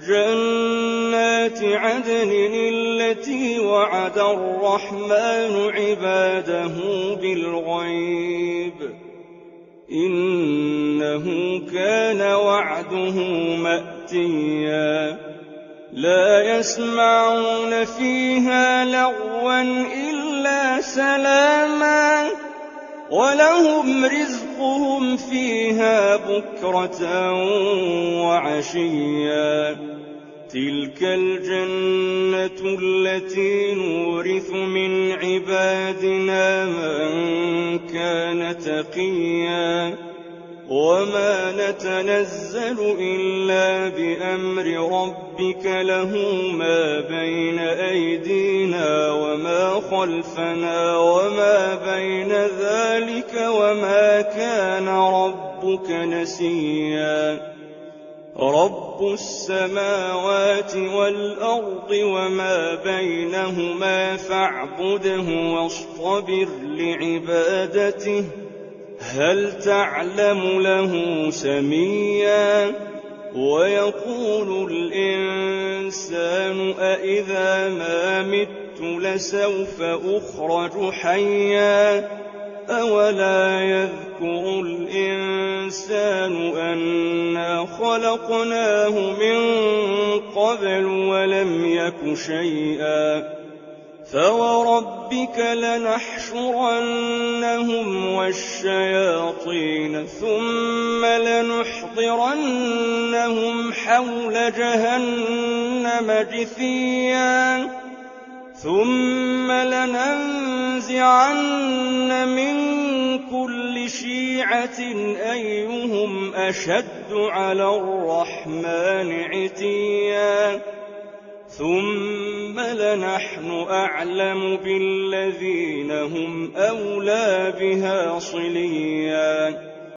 جنات عدن التي وعد الرحمن عباده بالغيب إنه كان وعده مأتيا لا يسمعون فيها لغوا إلا سلاما ولهم رزقهم فيها بكرة وعشيا تلك الجنة التي نورث من عبادنا من كان تقيا وما نتنزل إلا بأمر ربك له ما بين أيدينا وما خلفنا وما بين ذلك وما كان ربك نسيا رب السماوات والأرض وما بينهما فاعبده واصطبر لعبادته هل تعلم له سميا ويقول الإنسان أإذا ما مت لسوف أخرج حيا أولا يذكر الإنسان أنا خلقناه من قبل ولم يك شيئا فوربك لنحشرنهم والشياطين ثم لنحضرنهم حول جهنم جثيا ثم لننزعن من كل شيعة أيهم أشد على الرحمن عتيا ثم لنحن أعلم بالذين هم أولى بها صليا